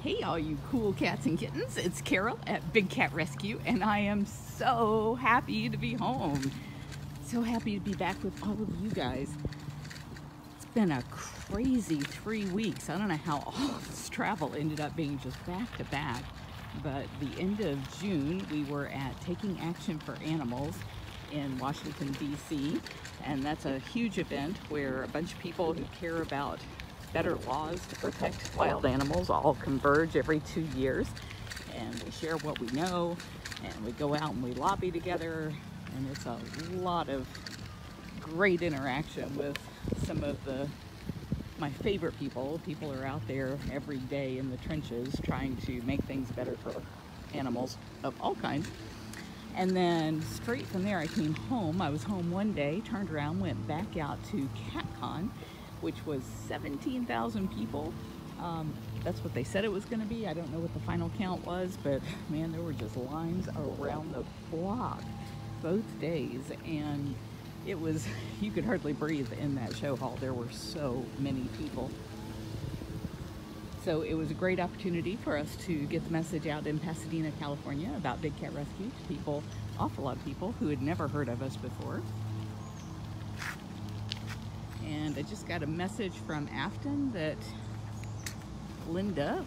Hey all you cool cats and kittens, it's Carol at Big Cat Rescue, and I am so happy to be home. So happy to be back with all of you guys. It's been a crazy 3 weeks. I don't know how all this travel ended up being just back to back, but the end of June we were at Taking Action for Animals in Washington, D.C., and that's a huge event where a bunch of people who care about better laws to protect wild animals all converge every 2 years, and we share what we know, and we go out and we lobby together, and it's a lot of great interaction with some of my favorite people. People are out there every day in the trenches trying to make things better for animals of all kinds. And then straight from there I came home. I was home one day, turned around, went back out to CatCon, which was 17,000 people. That's what they said it was going to be. I don't know what the final count was, but man, there were just lines around the block both days, and it was, you could hardly breathe in that show hall. There were so many people. So it was a great opportunity for us to get the message out in Pasadena, California about Big Cat Rescue to people, awful lot of people who had never heard of us before. And I just got a message from Afton that Lynda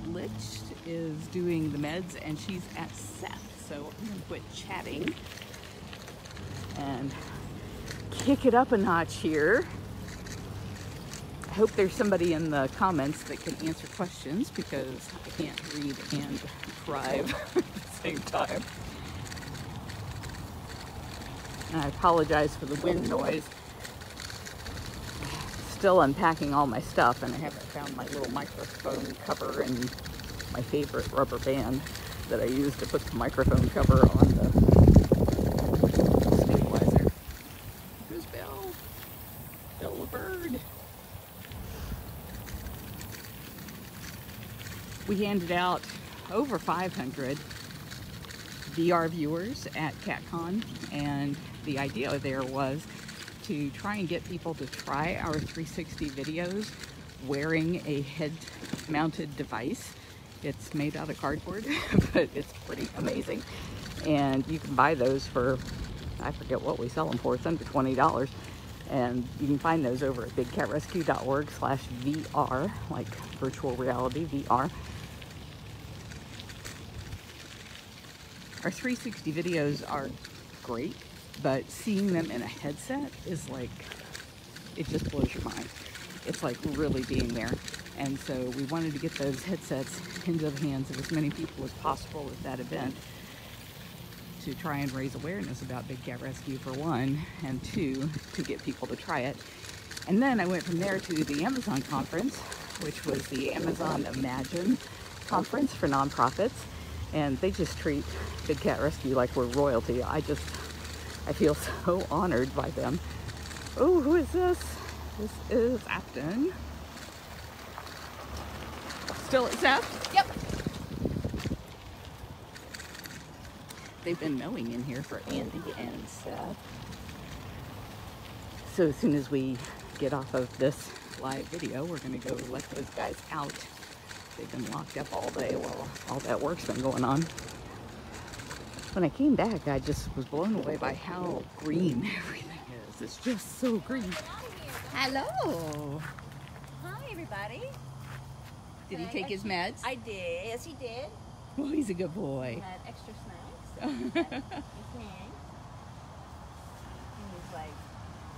is doing the meds and she's at Seth. So I'm going to quit chatting and kick it up a notch here. I hope there's somebody in the comments that can answer questions because I can't read and drive at the same time. And I apologize for the wind noise. Still unpacking all my stuff, and I haven't found my little microphone cover and my favorite rubber band that I use to put the microphone cover on the stabilizer. Who's Bill? Bill the bird. We handed out over 500 VR viewers at CatCon, and the idea there was to try and get people to try our 360 videos wearing a head-mounted device. It's made out of cardboard, but it's pretty amazing. And you can buy those for, I forget what we sell them for, it's under $20. And you can find those over at bigcatrescue.org/VR, like virtual reality VR. Our 360 videos are great, but seeing them in a headset is like, it just blows your mind. It's like really being there. And so we wanted to get those headsets into the hands of as many people as possible at that event to try and raise awareness about Big Cat Rescue, for one, and two, to get people to try it. And then I went from there to the Amazon conference, which was the Amazon Imagine conference for nonprofits. And they just treat Big Cat Rescue like we're royalty. I feel so honored by them. Oh, who is this? This is Afton. Still at Seth? Yep. They've been mowing in here for Andy and Seth. So as soon as we get off of this live video, we're going to go let those guys out. They've been locked up all day while all that work's been going on. When I came back, I just was blown away by how green everything is. It's just so green. Hello. Hi, everybody. Did he take his meds? I did. Yes, he did. Well, he's a good boy. He had extra snacks. So he had his thing. He was like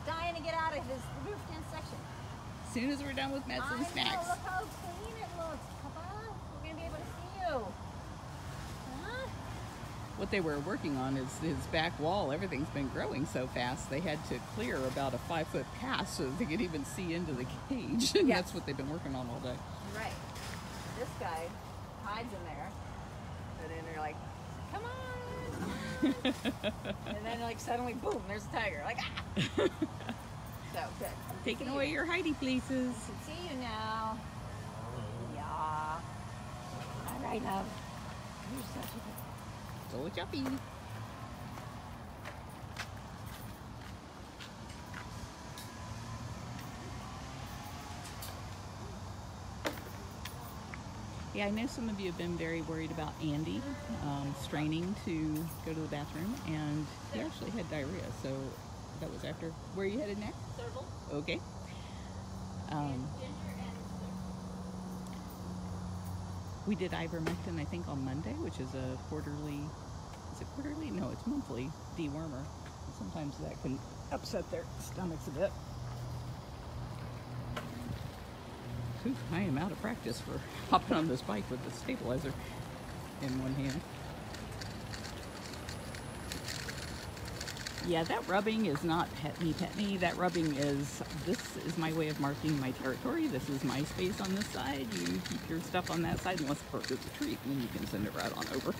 dying to get out of his roof-tent section. As soon as we're done with meds and snacks. I know, look how clean it looks. Papa, we're going to be able to see you. Huh? What they were working on is his back wall. Everything's been growing so fast, they had to clear about a 5-foot pass so they could even see into the cage. And that's what they've been working on all day. Right. This guy hides in there. And then they're like, come on. And then like suddenly, boom, there's a tiger. Like, ah! So, good. Taking away your hidey places. I can see you now. Yeah. All right, love. You're such a good. So jumpy. Yeah, I know some of you have been very worried about Andy straining to go to the bathroom, and he actually had diarrhea, so that was after. Where are you headed next? Serval. Okay. We did ivermectin, I think, on Monday, which is a quarterly, is it quarterly? No, it's monthly dewormer. Sometimes that can upset their stomachs a bit. Whew, I am out of practice for hopping on this bike with the stabilizer in one hand. Yeah, that rubbing is not pet me. That rubbing is, this is my way of marking my territory. This is my space on this side. You keep your stuff on that side unless the bird is a treat, and then you can send it right on over.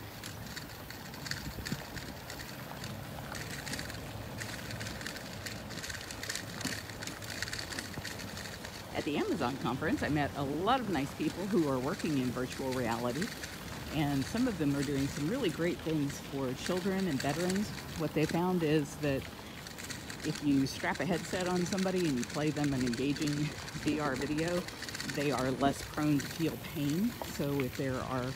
At the Amazon conference, I met a lot of nice people who are working in virtual reality, and some of them are doing some really great things for children and veterans. What they found is that if you strap a headset on somebody and you play them an engaging VR video, they are less prone to feel pain. So if there are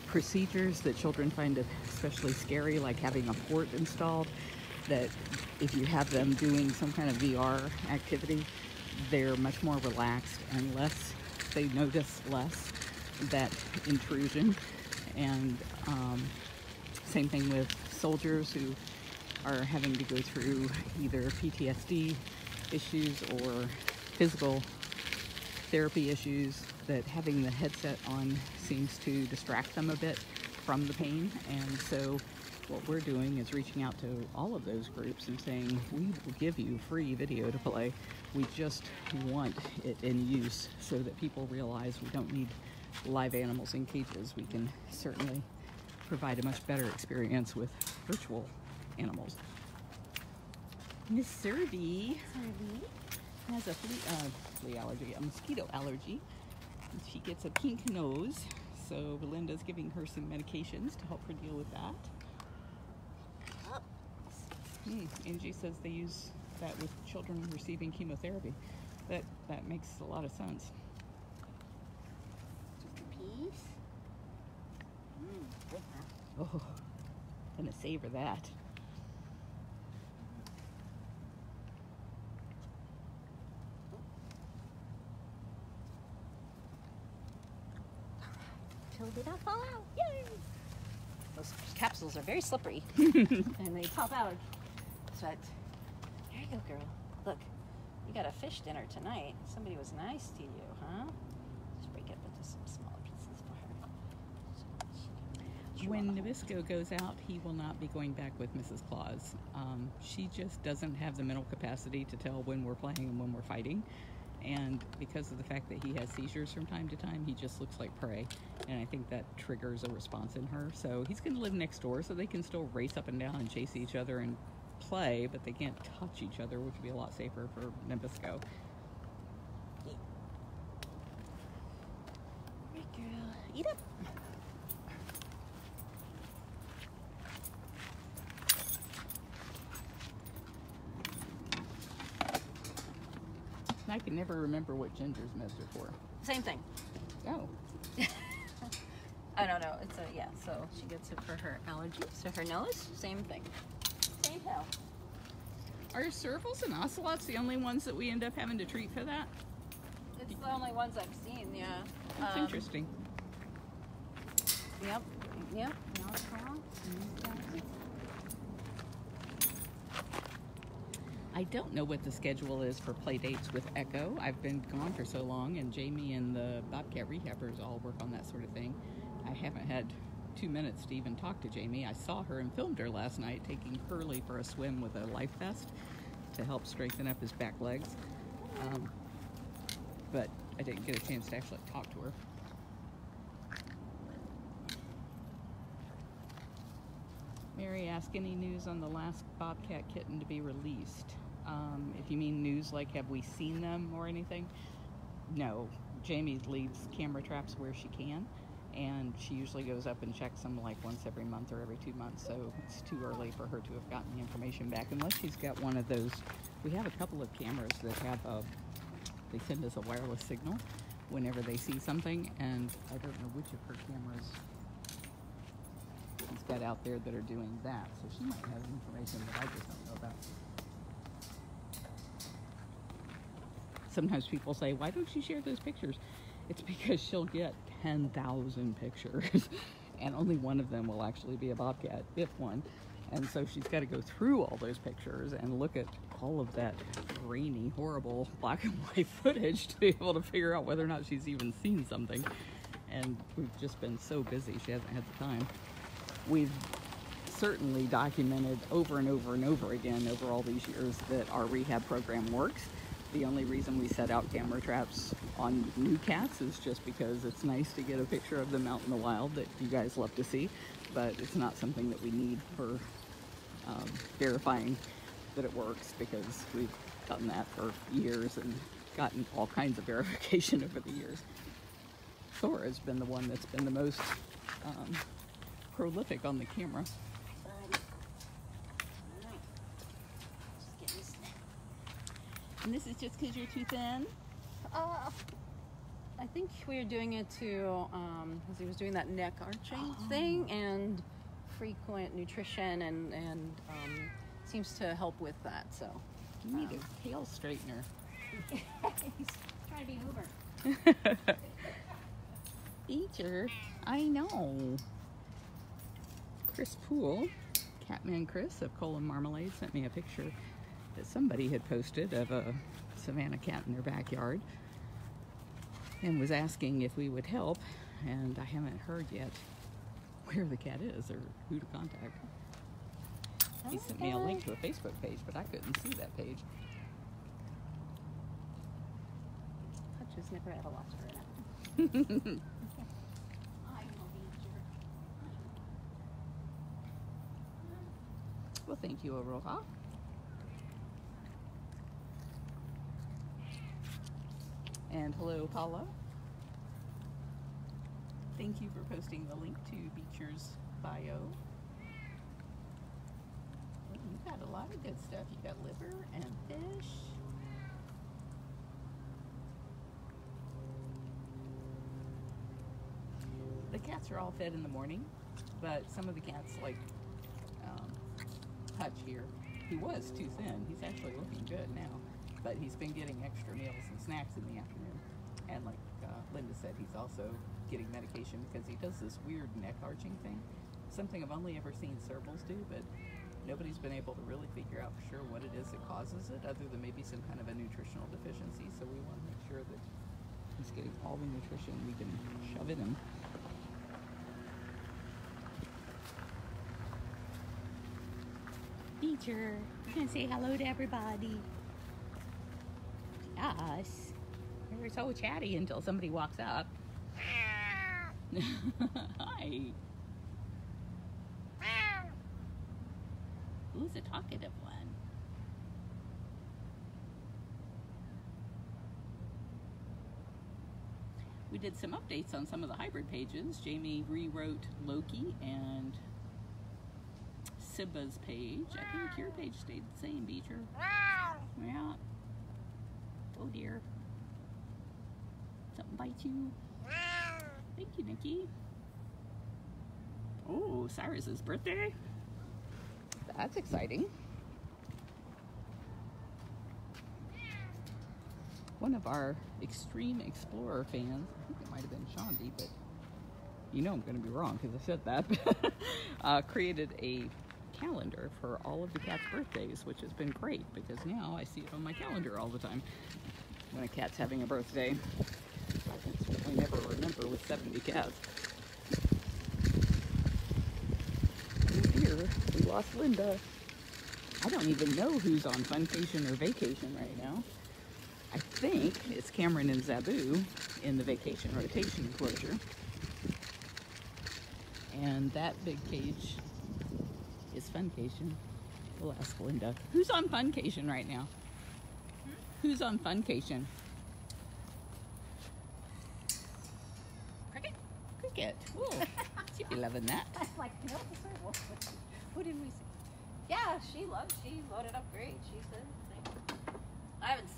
procedures that children find especially scary, like having a port installed, that if you have them doing some kind of VR activity, they're much more relaxed and less, they notice less that intrusion. And same thing with soldiers who are having to go through either PTSD issues or physical therapy issues, that having the headset on seems to distract them a bit from the pain. And so what we're doing is reaching out to all of those groups and saying, we will give you free video to play. We just want it in use so that people realize we don't need live animals in cages. We can certainly provide a much better experience with virtual animals. Miss Serby has a flea allergy, a mosquito allergy. She gets a pink nose, so Lynda's giving her some medications to help her deal with that. Angie says they use that with children receiving chemotherapy. That makes a lot of sense. Just a piece. Good, huh? Oh, gonna savor that. Till they don't fall out. Yay! Those capsules are very slippery and they pop out. But here you go, girl. Look, you got a fish dinner tonight. Somebody was nice to you, huh? Just break it into some smaller pieces for her. When Nabisco goes out, he will not be going back with Mrs. Claus. She just doesn't have the mental capacity to tell when we're playing and when we're fighting. And because of the fact that he has seizures from time to time, he just looks like prey. And I think that triggers a response in her. So he's going to live next door, so they can still race up and down and chase each other and play, but they can't touch each other, which would be a lot safer for Nabisco. Alright, girl. Eat up. I can never remember what Ginger's meds are for. Same thing. Oh. I don't know. It's so she gets it for her allergies. So her nose, same thing. Same pill. Are servals and ocelots the only ones that we end up having to treat for that? It's the only ones I've seen, yeah. That's interesting. Yep. No, it's wrong. I don't know what the schedule is for play dates with Echo. I've been gone for so long, and Jamie and the Bobcat rehabbers all work on that sort of thing. I haven't had 2 minutes to even talk to Jamie. I saw her and filmed her last night taking Curly for a swim with a life vest to help strengthen up his back legs. But I didn't get a chance to actually talk to her. Mary asked, any news on the last Bobcat kitten to be released? If you mean news like have we seen them or anything? No. Jamie leaves camera traps where she can, and she usually goes up and checks them like once every month or every 2 months, so it's too early for her to have gotten the information back unless she's got one of those. We have a couple of cameras that have they send us a wireless signal, whenever they see something, and I don't know which of her cameras she's got out there that are doing that, so she might have information that I just don't know about. Sometimes people say, why don't you share those pictures? It's because she'll get 10,000 pictures and only one of them will actually be a bobcat, if one. And so she's got to go through all those pictures and look at all of that grainy, horrible black and white footage to be able to figure out whether or not she's even seen something. And we've just been so busy, she hasn't had the time. We've certainly documented over and over and over again over all these years that our rehab program works. The only reason we set out camera traps on new cats is just because it's nice to get a picture of them out in the wild that you guys love to see, but it's not something that we need for verifying that it works, because we've done that for years and gotten all kinds of verification over the years. Thora has been the one that's been the most prolific on the camera. And this is just because you're too thin? I think we were doing it to, because he was doing that neck arching thing, and frequent nutrition, and seems to help with that, so. You need a tail straightener. He's trying to be Uber. Beecher, I know. Chris Poole, Catman Chris of Coal and Marmalade, sent me a picture that somebody had posted of a Savannah cat in their backyard and was asking if we would help, and I haven't heard yet where the cat is or who to contact. He sent me a link to a Facebook page, but I couldn't see that page. Hutch has never had a lobster in it. Well, thank you, Aroha. And hello, Paula. Thank you for posting the link to Beecher's bio. You got a lot of good stuff. You got liver and fish. The cats are all fed in the morning, but some of the cats, like Hutch here, he was too thin. He's actually looking good now, but he's been getting extra meals and snacks in the afternoon. And like Lynda said, he's also getting medication because he does this weird neck arching thing. Something I've only ever seen cerebrals do, but nobody's been able to really figure out for sure what it is that causes it, other than maybe some kind of a nutritional deficiency. So we want to make sure that he's getting all the nutrition we can shove in him. Beecher, you can say hello to everybody. Yes. They were so chatty until somebody walks up. Hi. Who's a talkative one? We did some updates on some of the hybrid pages. Jamie rewrote Loki and Sibba's page. I think your page stayed the same, Beecher. Yeah. Oh dear. Something bite you? Thank you, Nikki. Oh, Cyrus's birthday? That's exciting. One of our Extreme Explorer fans, I think it might have been Shondi, but you know I'm going to be wrong because I said that, created a calendar for all of the cats' birthdays, which has bin great because now I see it on my calendar all the time when a cat's having a birthday. I can certainly never remember with 70 cats. Oh dear, we lost Lynda. I don't even know who's on funcation or vacation right now. I think it's Cameron and Zabu in the vacation rotation enclosure. And that big cage is Funcation. We'll ask Lynda. Who's on Funcation right now? Who's on Funcation? Cricket? Cricket. Ooh, she'd be loving that. I'm like, no, who did we see? Yeah, she loaded up great. She said, I haven't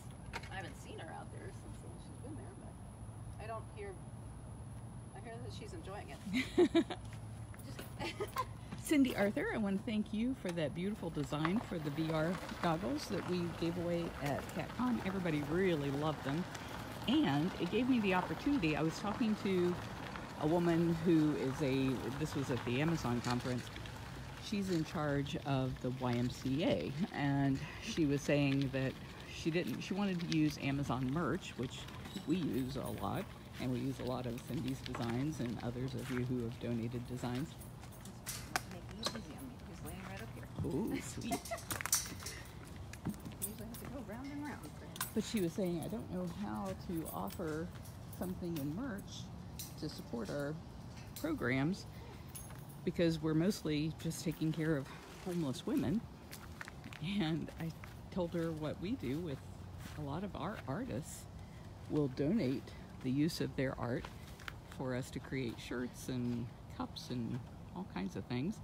seen her out there since she's been there, but I don't hear. I hear that she's enjoying it. Cindy Arthur, I want to thank you for that beautiful design for the VR goggles that we gave away at CatCon. Everybody really loved them. And it gave me the opportunity. I was talking to a woman who is this was at the Amazon conference. She's in charge of the YMCA, and she was saying that she wanted to use Amazon merch, which we use a lot, and we use a lot of Cindy's designs and others of you who have donated designs. Make it easy on me. He's laying right up here. Oh, sweet. You usually have to go round and round for him. But she was saying, I don't know how to offer something in merch to support our programs, because we're mostly just taking care of homeless women. And I told her what we do with a lot of our artists will donate the use of their art for us to create shirts and cups and all kinds of things.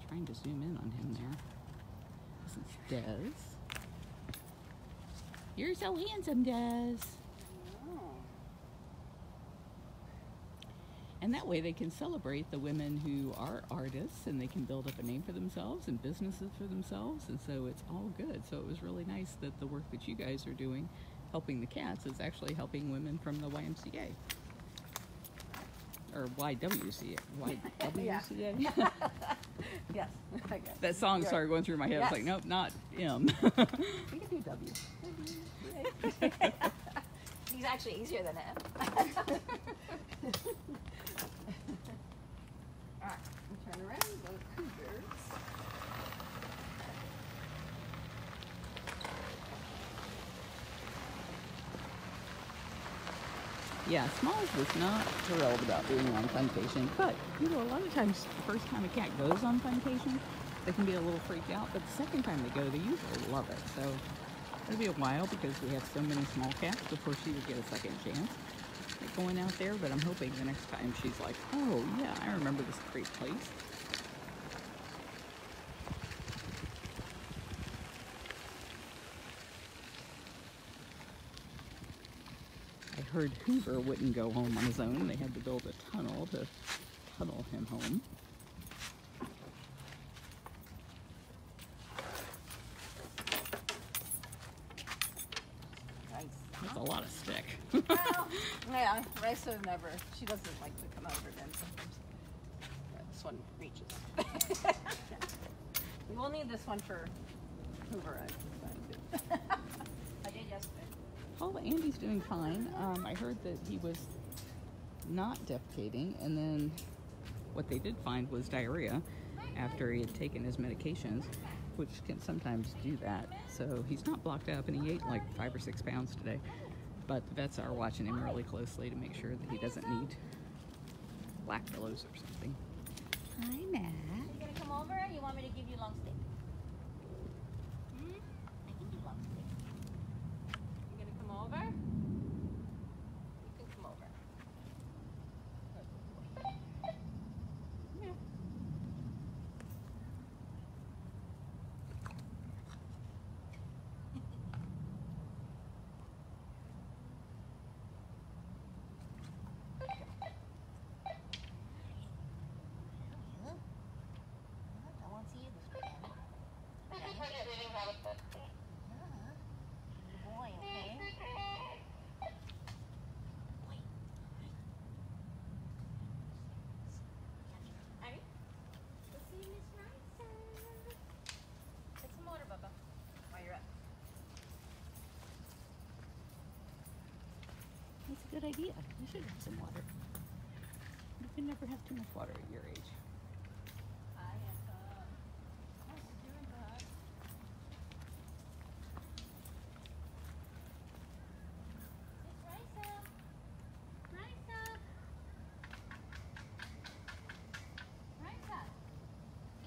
Trying to zoom in on him there. This is Des. You're so handsome, Des. And that way they can celebrate the women who are artists, and they can build up a name for themselves and businesses for themselves, and so it's all good. So it was really nice that the work that you guys are doing helping the cats is actually helping women from the YMCA. Or YWCA. YWCA? Yes. I guess. That song started going through my head. Yes. I was like, nope, not M. We can do W. He's actually easier than M. Alright, turn around, go cougars. Yeah, Smalls was not thrilled about being on Funcation, but, you know, a lot of times the first time a cat goes on Funcation, they can be a little freaked out, but the second time they go, they usually love it. So it'll be a while because we have so many small cats before she would get a second chance at going out there, but I'm hoping the next time she's like, oh yeah, I remember this great place. I heard Hoover wouldn't go home on his own. They had to build a tunnel to tunnel him home. That's a lot of stick. Well, yeah, Raisa never. She doesn't like to come over then sometimes. This one reaches. We will need this one for Hoover. I did yesterday. Oh, Andy's doing fine. I heard that he was not defecating, and then what they did find was diarrhea after he had taken his medications, which can sometimes do that. So he's not blocked up, and he ate like 5 or 6 pounds today. But the vets are watching him really closely to make sure that he doesn't need lactose or something. Hi, Matt. You gonna come over? Or you want me to give you long stick? I can do long stick. You gonna come over? You can come over. Yeah. I won't see you this weekend. Good boy, okay? Boy. Abby? We'll see you, Miss Raisa. Get some water, Bubba, while you're up. That's a good idea. You should have some water. You can never have too much water at your age. Hi, Anton. How's you doing, bud? Miss Raisa. Raisa. Raisa.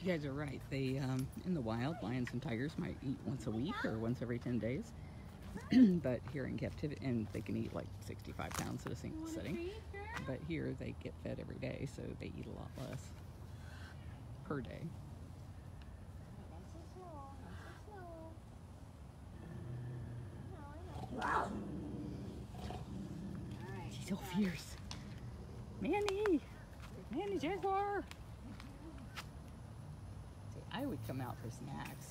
You guys are right. They, in the wild, lions and tigers might eat once a week or once every 10 days. But here in captivity, and they can eat like 65 pounds at a single sitting. But here they get fed every day, so they eat a lot less per day. Nice and slow, nice and slow. I know. Alright. so fierce. Manny! Manny Jaguar! See, I would come out for snacks.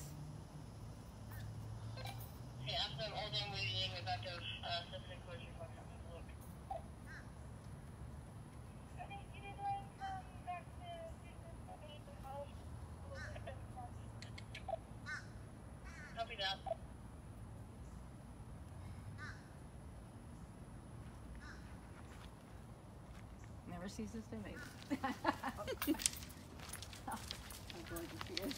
Hey, after all day waiting, we're about to simply close your phone. Have a look. I think you did come back to the house. Copy that. Never ceases to amaze me. I'm going to see it.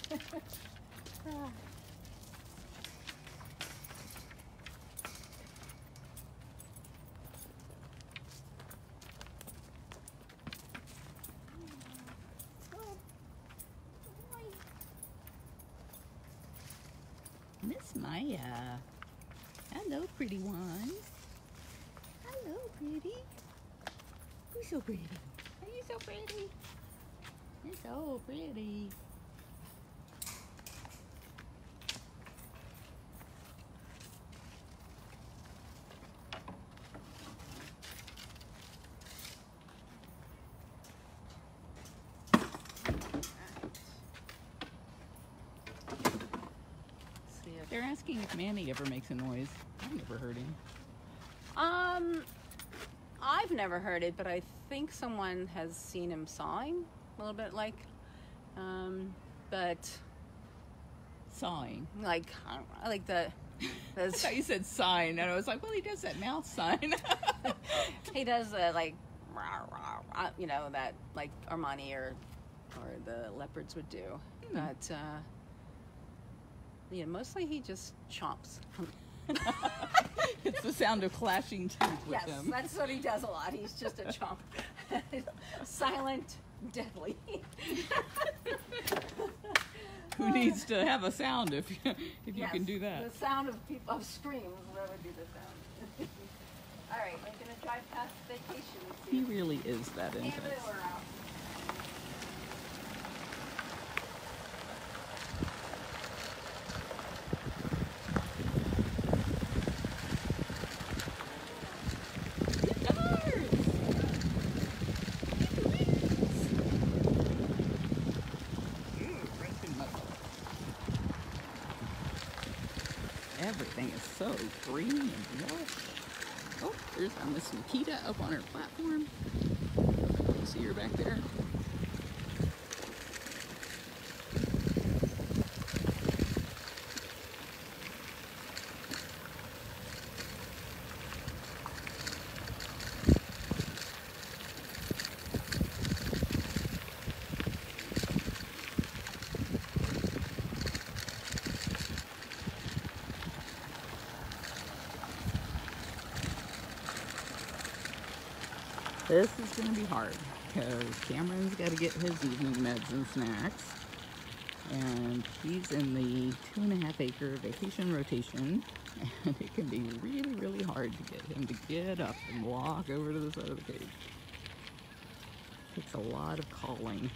Miss Maya. Hello, pretty one. Hello, pretty. You're so pretty. Are you so pretty? You're so pretty. See if They're asking if Manny ever makes a noise. I've never heard him. I've never heard it, but I think someone has seen him sawing a little bit but Sawing. like the I thought you said sign, and I was like, well, he does that mouth sign. he does like you know, that like Armani or the leopards would do. But yeah, mostly he just chomps. It's the sound of clashing teeth with Yes, him. that's what he does a lot. He's just a chomp. Silent, deadly. Who needs to have a sound if you Yes, can do that? The sound of people of screams that would be the sound. All right, we're gonna drive past vacation. And see He really is that if intense. we're out. Everything is so green and lush. Oh, there's Miss Nikita up on her platform. You see her back there? This is going to be hard because Cameron's got to get his evening meds and snacks, and he's in the 2.5 acre vacation rotation, and it can be really, really hard to get him to get up and walk over to the side of the cage. It takes a lot of calling.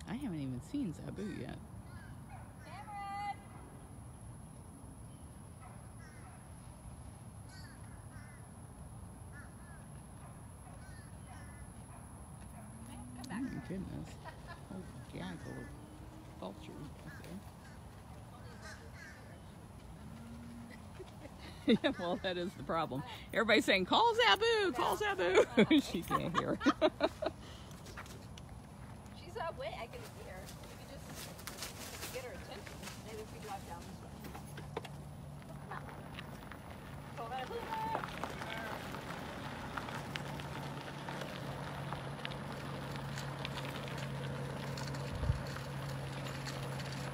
I haven't even seen Zabu yet. Oh my goodness. Oh, gaggle of vultures back there. Yeah, well, that is the problem. Everybody's saying, call Zabu, call Zabu. She can't hear. She's not wet. I can see her. We could just get her attention. Maybe if we drive down this way. Come on. Go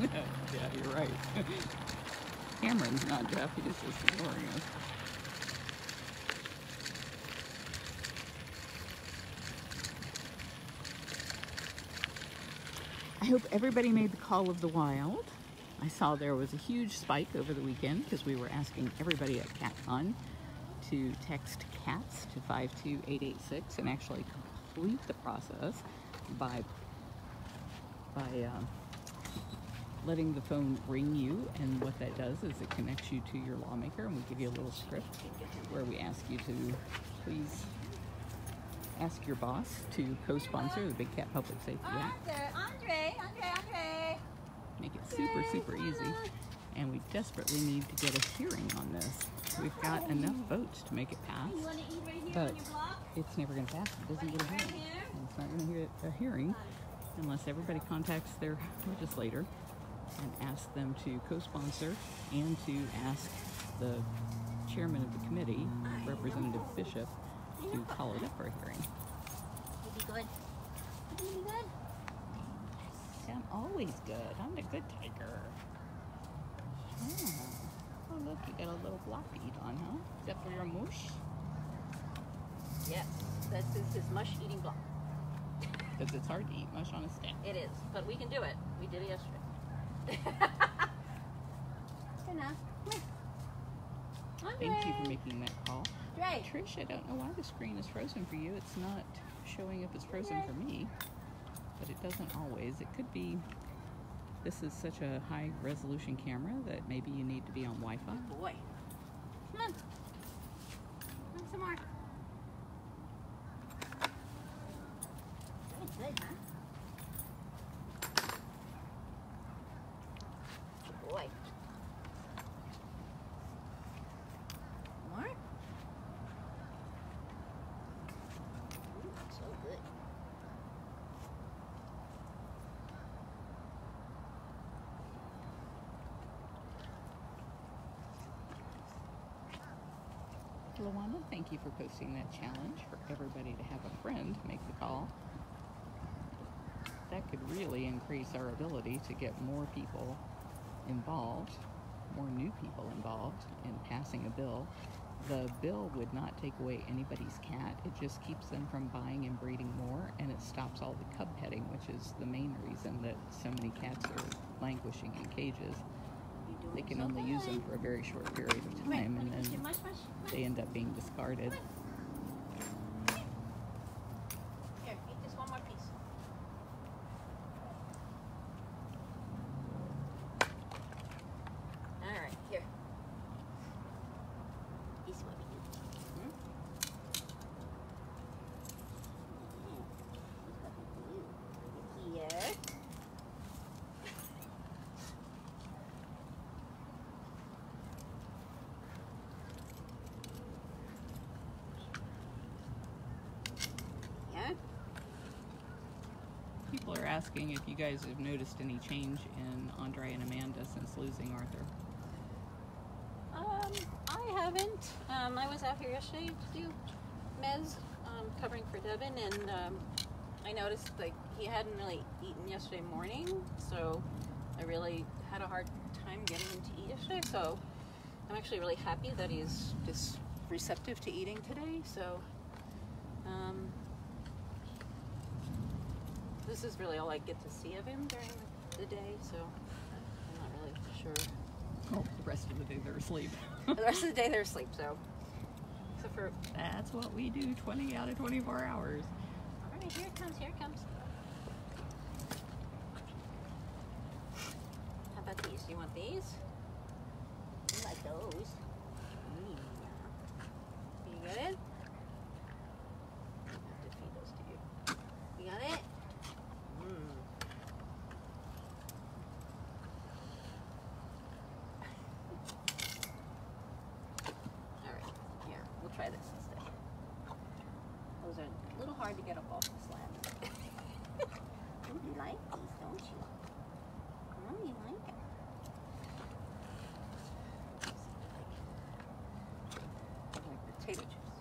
ahead. Yeah, you're right. Cameron's not deaf, he's just ignoring us. I hope everybody made the call of the wild. I saw there was a huge spike over the weekend because we were asking everybody at CatCon to text CATS to 52886 and actually complete the process by letting the phone ring you, and what that does is it connects you to your lawmaker, and we give you a little script where we ask you to please ask your boss to co-sponsor the Big Cat Public Safety Act. Andre. Make it super, super easy. And we desperately need to get a hearing on this. We've got enough votes to make it pass, but it's never going to pass. It doesn't get a hearing. And it's not going to get a hearing unless everybody contacts their legislator and asks them to co-sponsor and to ask the chairman of the committee, Representative Bishop, to call it up for a hearing. You'll be good. You'll be good. See, I'm always good. I'm the good tiger. Oh, look, you got a little block to eat on, huh? Is that for your mush? Yes, this is his mush eating block. Because it's hard to eat mush on a stick. It is, but we can do it. We did it yesterday. Good enough. Thank you for making that call. Right. Trish, I don't know why the screen is frozen for you. It's not showing up as frozen for me, but it doesn't always. It could be this is such a high resolution camera that maybe you need to be on Wi-Fi. Boy. Come on. Come on some more. That's good, huh? Good boy. More? Ooh, so good. Luana, thank you for posting that challenge for everybody to have a friend make the call. That could really increase our ability to get more people involved, more new people involved in passing a bill. The bill would not take away anybody's cat. It just keeps them from buying and breeding more, and it stops all the cub petting, which is the main reason that so many cats are languishing in cages. They can only use them for a very short period of time, and then they end up being discarded. Here, eat this one more piece. All right, here. This is what we do. Here. People are asking if you guys have noticed any change in Andre and Amanda since losing Arthur. I haven't. I was out here yesterday to do mez, covering for Devin, and I noticed like he hadn't really eaten yesterday morning, so I really had a hard time getting him to eat yesterday. So I'm actually really happy that he's just receptive to eating today. So this is really all I get to see of him during the day. So I'm not really sure. Oh, the rest of the day they're asleep. The rest of the day they're asleep, so except for That's what we do 20 out of 24 hours. all right, here it comes, here it comes. How about these? You want these? You like those? You got it? I have to feed those to you. You got it? Alright, here, we'll try this instead. Those are a little hard to get up off the slab. You like these, don't you? Oh, you like it. Like potato chips.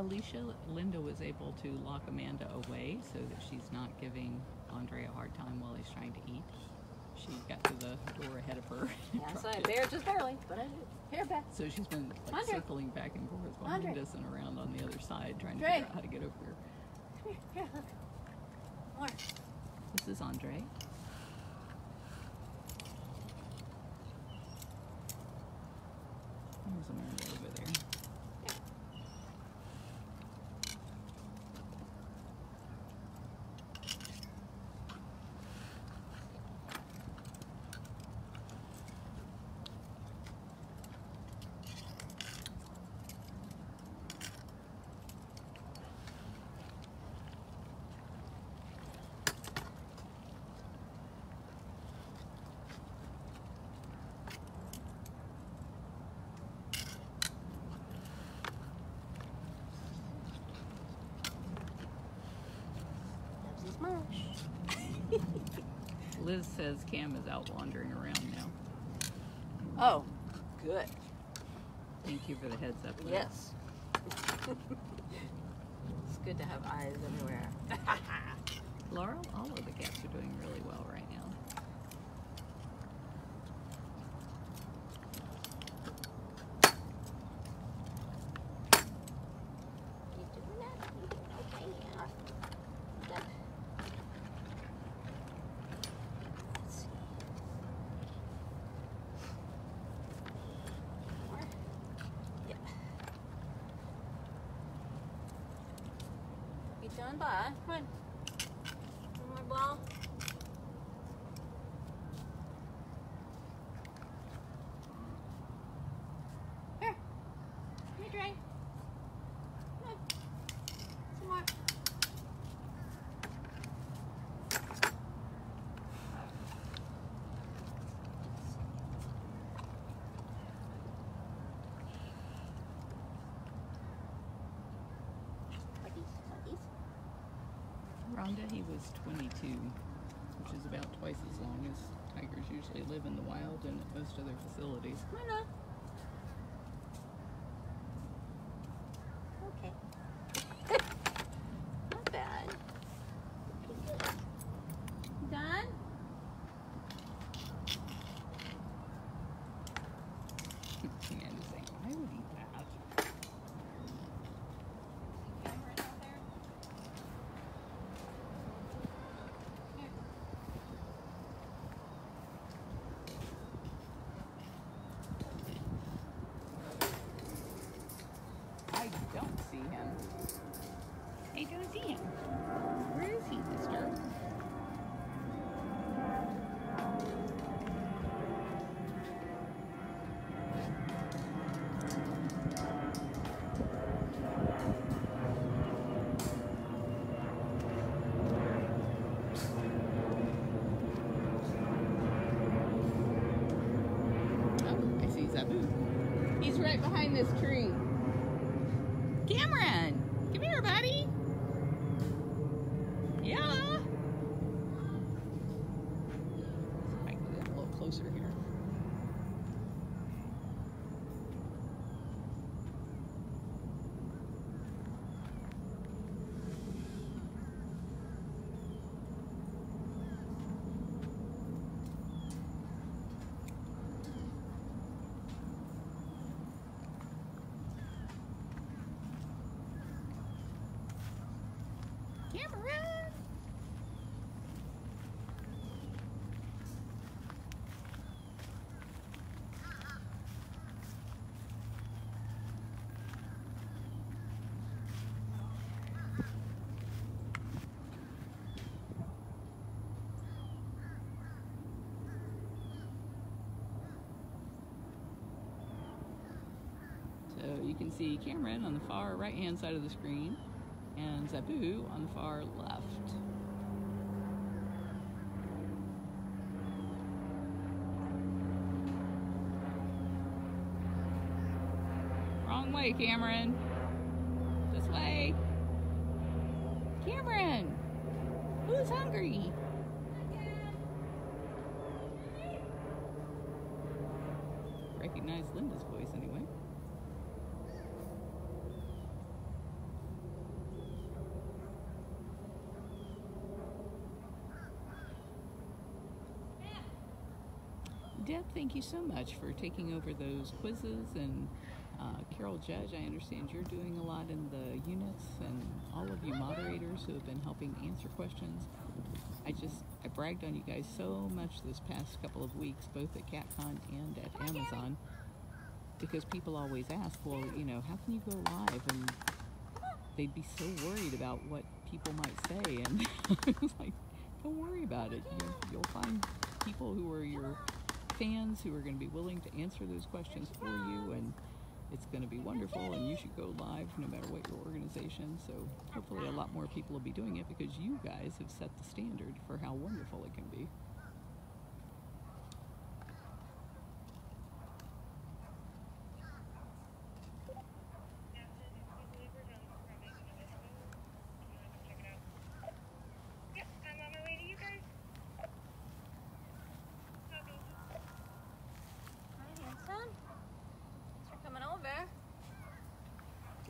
Alicia, Lynda was able to lock Amanda away so that she's not giving Andre a hard time while he's trying to eat. She got to the door ahead of her. Yeah, so I bare just barely, but I did. Here, Beth. So she's been like Andre. circling back and forth behind Andre. us and around on the other side trying to Andre. figure out how to get over here. Come here, look. More. This is Andre. There's Amanda over there. Liz says Cam is out wandering around now. Oh, good. Thank you for the heads up, Liz. Yes. It's good to have eyes everywhere. Laurel, all of the cats are doing really well right now. You doing that? You doing okay? Yeah. Good. Let's see. More. Yeah. You doing, bud? Come on. One more ball. Here. Come here, Dre. Come on. Some more. Puppies. Rhonda, he was 22, which is about twice as long as tigers usually live in the wild and at most of their facilities. Come on. Okay. Not bad. Done? Amanda's saying, I would eat that. Cameras out there? Here. I don't see him. I don't see him. Where is he, mister? Oh, I see Zabu. He's right behind this tree. Cameron! Come here, buddy! Yeah! I can get a little closer here. Cameron! So you can see Cameron on the far right hand side of the screen and Zabu on the far left. Wrong way, Cameron. This way. Cameron! Who's hungry? Recognize Lynda's voice anyway. Deb, thank you so much for taking over those quizzes, and Carol Judge, I understand you're doing a lot in the units, and all of you moderators who have been helping answer questions. I bragged on you guys so much this past couple of weeks, both at CatCon and at Amazon, because people always ask, well, you know, how can you go live? And they'd be so worried about what people might say, and I was like, don't worry about it. You'll find people who are your fans who are going to be willing to answer those questions for you, and it's going to be wonderful, and you should go live no matter what your organization. So hopefully a lot more people will be doing it, because you guys have set the standard for how wonderful it can be.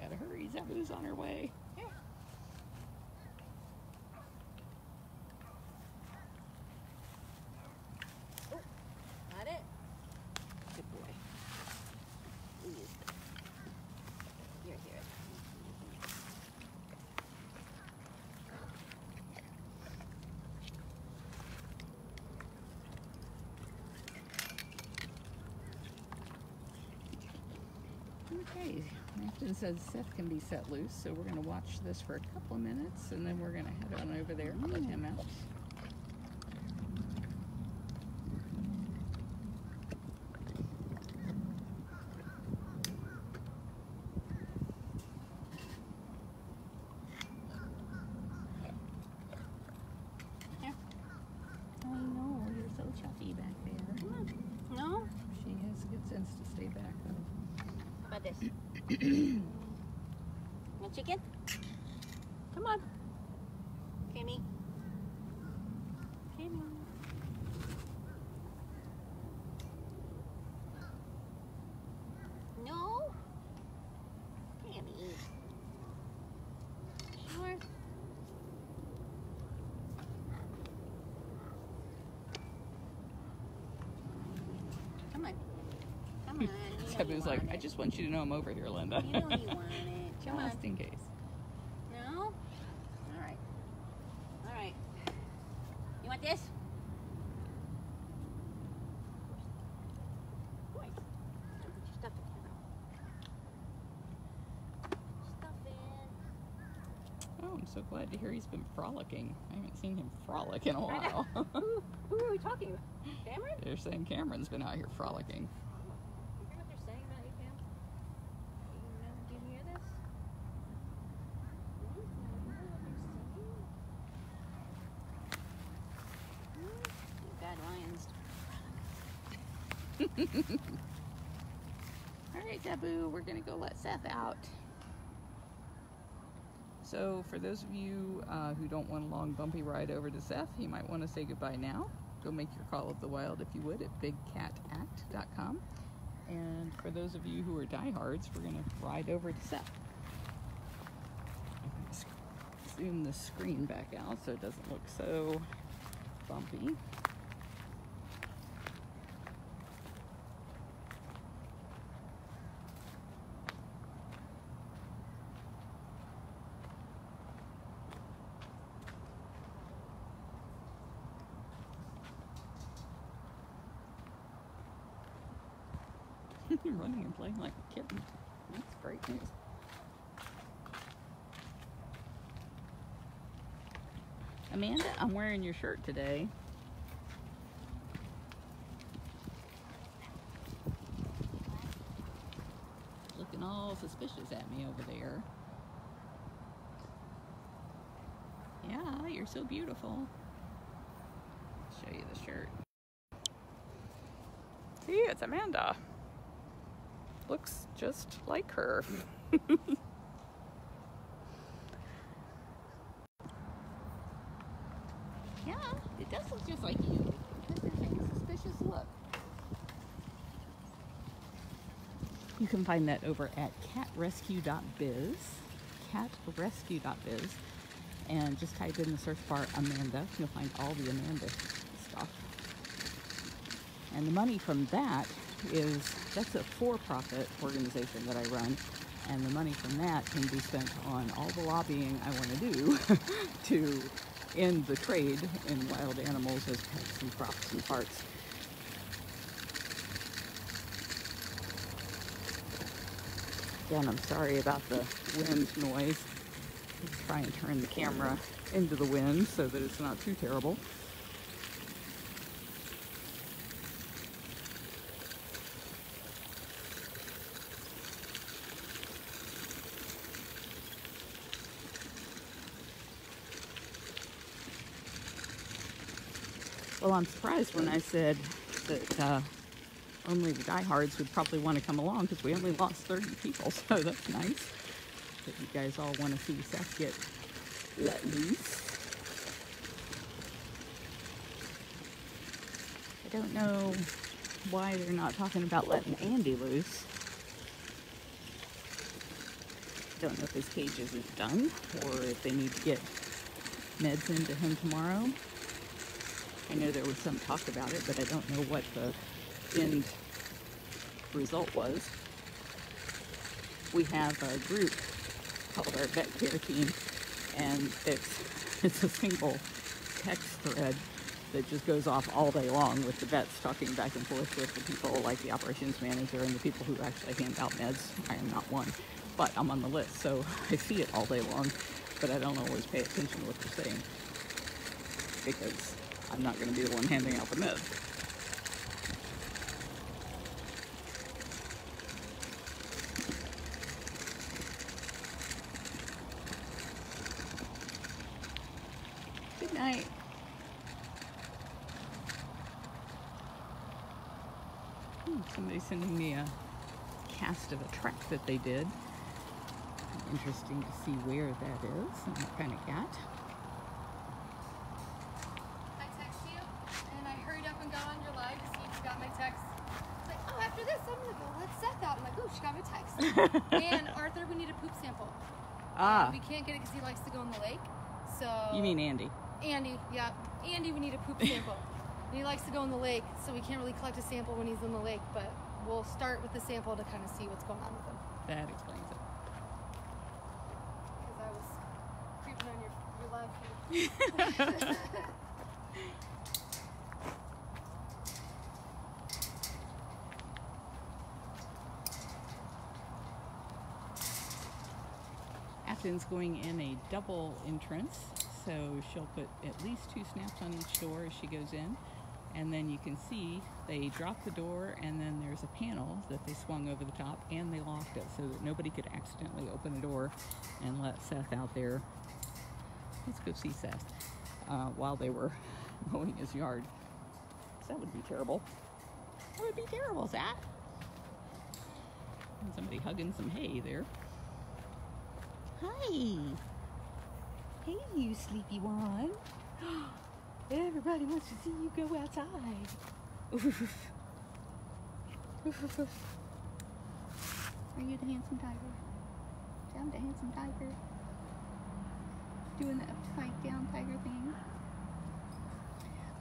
Gotta hurry, Zabu's on her way. Here. Oh, got it. Good boy. Here. Okay, Afton says Seth can be set loose, so we're going to watch this for a couple of minutes, and then we're going to head on over there and let him out. I know, you're so chuffy back there. Come on. No? She has good sense to stay back, though. How about this? Want chicken? Come on. Kimmy. No? Kimmy. Sure. Come on. Come on. Zabu's like, I just want you to know I'm over here, Lynda. You know you want it. Come on. Just in case. No? All right. All right. You want this? Boy, put your stuff in here. Stuff in. Oh, I'm so glad to hear he's been frolicking. I haven't seen him frolic in a while. Who are we talking about? Cameron? They're saying Cameron's been out here frolicking. You hear what they're saying about you, Cam? Do you hear this? You bad lions. All right, Zabu, we're going to go let Seth out. So for those of you who don't want a long bumpy ride over to Seth, you might want to say goodbye now. Go make your call of the wild, if you would, at bigcatact.com. And for those of you who are diehards, we're going to ride over to Seth. I'm going to zoom the screen back out so it doesn't look so bumpy. Running and playing like a kitten. That's great news. Amanda, I'm wearing your shirt today. Looking all suspicious at me over there. Yeah, you're so beautiful. Show you the shirt. See, it's Amanda. Looks just like her. Yeah, it does look just like you. Because they're taking a suspicious look. You can find that over at catrescue.biz. Catrescue.biz. And just type in the search bar Amanda. You'll find all the Amanda stuff. And the money from that's a for-profit organization that I run. And the money from that can be spent on all the lobbying I want to do to end the trade in wild animals as pets and crops and parts. Again, I'm sorry about the wind noise. Let's try and turn the camera into the wind so that it's not too terrible. Well, I'm surprised when I said that only the diehards would probably want to come along, because we only lost 30 people, so that's nice that you guys all want to see Seth get let loose. I don't know why they're not talking about letting Andy loose. Don't know if his cage isn't done, or if they need to get meds into him tomorrow. I know there was some talk about it, but I don't know what the end result was. We have a group called our vet care team, and it's a single text thread that just goes off all day long with the vets talking back and forth with the people like the operations manager and the people who actually hand out meds. I am not one, but I'm on the list, so I see it all day long, but I don't always pay attention to what they're saying, because I'm not going to be the one handing out the meds. Good night. Somebody's sending me a cast of a track that they did. Interesting to see where that is and what kind of cat. I texted you, and I hurried up and got on your live to see if you got my text. It's like, oh, after this, I'm gonna go let Seth out. I'm like, oh, she got my text. And Arthur, we need a poop sample. We can't get it because he likes to go in the lake. So. You mean Andy? Andy, yeah. Andy, we need a poop sample. And he likes to go in the lake, so we can't really collect a sample when he's in the lake, but we'll start with the sample to kind of see what's going on with him. That explains it. Because I was creeping on your live feed. Afton's going in a double entrance, so she'll put at least 2 snaps on each door as she goes in, and then you can see they dropped the door, and then there's a panel that they swung over the top, and they locked it so that nobody could accidentally open the door and let Seth out there. Let's go see Seth while they were mowing his yard. That would be terrible. That would be terrible, Seth. And somebody hugging some hay there. Hi. Hey, you sleepy one. Everybody wants to see you go outside. Are you the handsome tiger? I'm the handsome tiger. Doing the upside down tiger thing.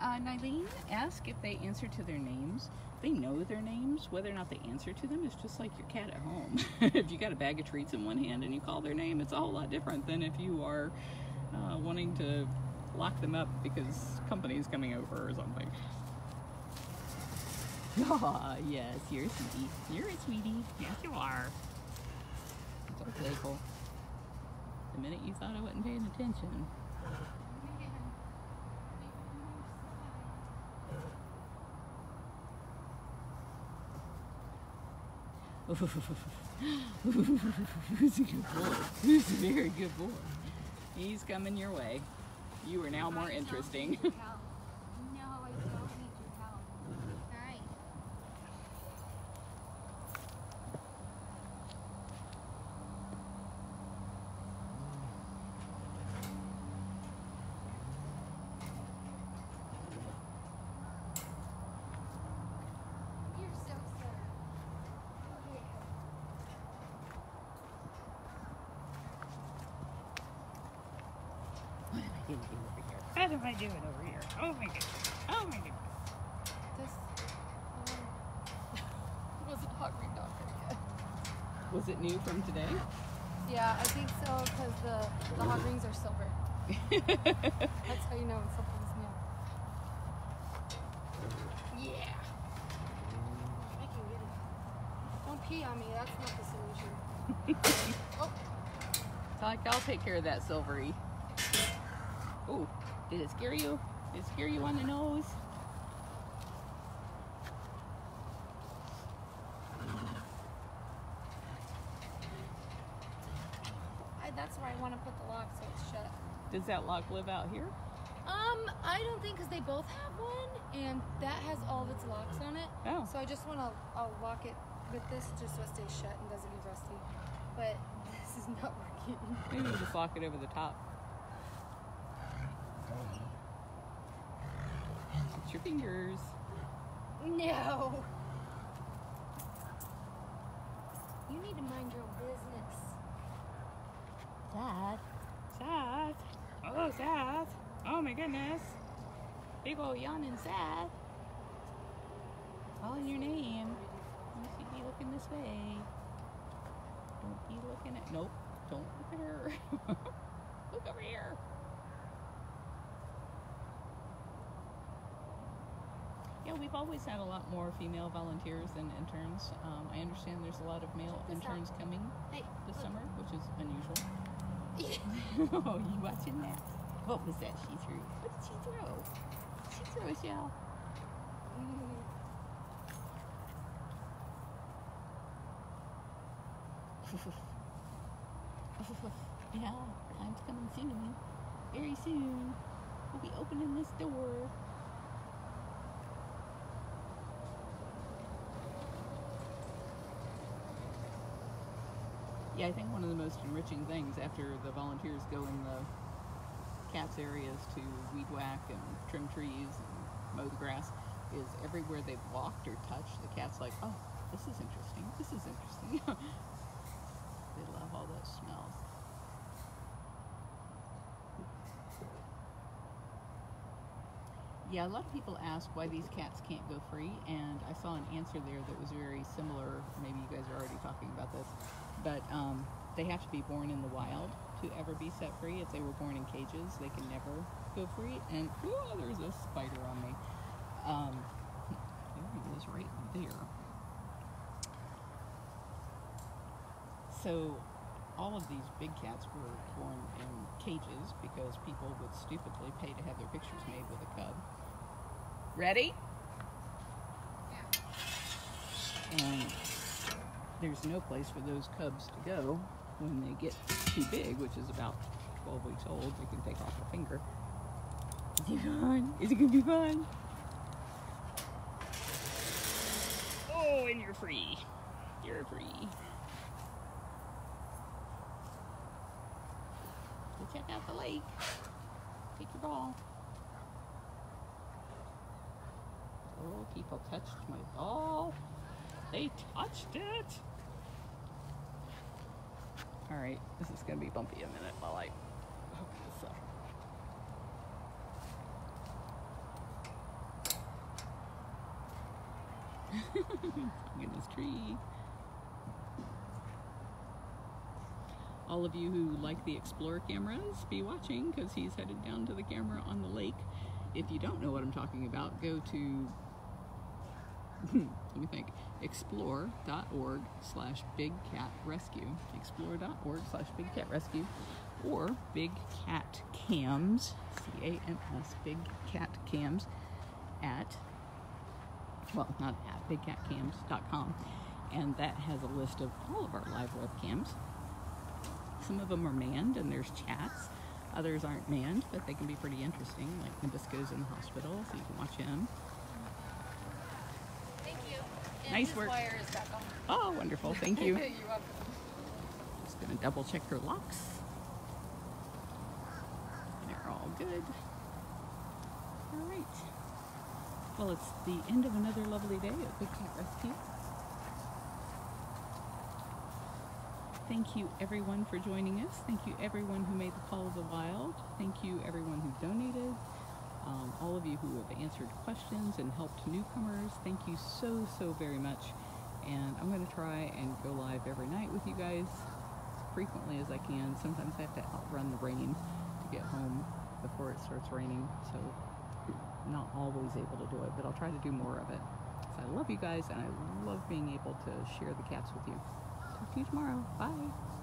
Nylene asked if they answer to their names. They know their names. Whether or not they answer to them is just like your cat at home. If you got a bag of treats in one hand and you call their name, it's a whole lot different than if you are wanting to lock them up because company is coming over or something. Ah, yes, you're a sweetie. You're a sweetie. Yes, you are. So playful. The minute you thought I wasn't paying attention. Who's a good boy? Who's a very good boy? He's coming your way. You are now more interesting. No, I don't need your help. Alright. You're so silly. What am I doing over here? Oh my goodness. Oh my goodness. This Was it new from today? Yeah, I think so because the hot rings are silver. That's how you know when something's new. Yeah. I can get it. Don't pee on me. That's not the solution. Oh. So like, I'll take care of that silvery. Oh, did it scare you? Did it scare you on the nose? That's where I want to put the lock so it's shut. Does that lock live out here? I don't think because they both have one, and that has all of its locks on it. Oh. So I just want to lock it with this just so it stays shut and doesn't get rusty. But this is not working. Maybe you just lock it over the top. It's your fingers. No. You need to mind your own business. Dad. Seth. Oh, Seth. Oh my goodness. Big ol' yawning Seth. Calling your name. You should be looking this way. Don't be looking at. Nope. Don't look at her. Look over here. Yeah, we've always had a lot more female volunteers than interns. I understand there's a lot of male interns coming this summer, which is unusual. Oh, you watching that? What was that she threw? What did she throw? She threw a shell. Yeah, time's coming soon. Very soon. We'll be opening this door. Yeah, I think one of the most enriching things after the volunteers go in the cats areas to weed whack and trim trees and mow the grass is everywhere they've walked or touched, the cat's like, oh, this is interesting, this is interesting. They love all those smells. Yeah, a lot of people ask why these cats can't go free, and I saw an answer there that was very similar. Maybe you guys are already talking about this, but they have to be born in the wild to ever be set free. If they were born in cages, they can never go free. And oh, there's a spider on me. There he is, right there. So all of these big cats were born in cages because people would stupidly pay to have their pictures made with a cub. Ready? Yeah. And there's no place for those cubs to go when they get too big, which is about 12 weeks old. They can take off a finger. Is he fun? Is it gonna be fun? Oh, and you're free. You're free. Go check out the lake. Take your ball. Oh, people touched my ball. They touched it. All right, this is gonna be bumpy a minute while I hook this up. Look at this tree. All of you who like the Explorer cameras, be watching because he's headed down to the camera on the lake. If you don't know what I'm talking about, go to let me think, explore.org/bigcatrescue, explore.org/bigcatrescue, or Big Cat Cams, C-A-M-S, Big Cat Cams at, well, not at, bigcatcams.com, and that has a list of all of our live webcams. Some of them are manned and there's chats. Others aren't manned, but they can be pretty interesting, like Nabisco's in the hospital, so you can watch him. Nice work. Wire is back on. Oh, wonderful. Thank you. You're welcome. Just going to double check her locks. They're all good. All right. Well, it's the end of another lovely day at Big Cat Rescue. Thank you, everyone, for joining us. Thank you, everyone who made the Call of the Wild. Thank you, everyone who donated. All of you who have answered questions and helped newcomers, thank you so, so very much. And I'm going to try and go live every night with you guys as frequently as I can. Sometimes I have to outrun the rain to get home before it starts raining, so I'm not always able to do it, but I'll try to do more of it. So I love you guys, and I love being able to share the cats with you. Talk to you tomorrow. Bye.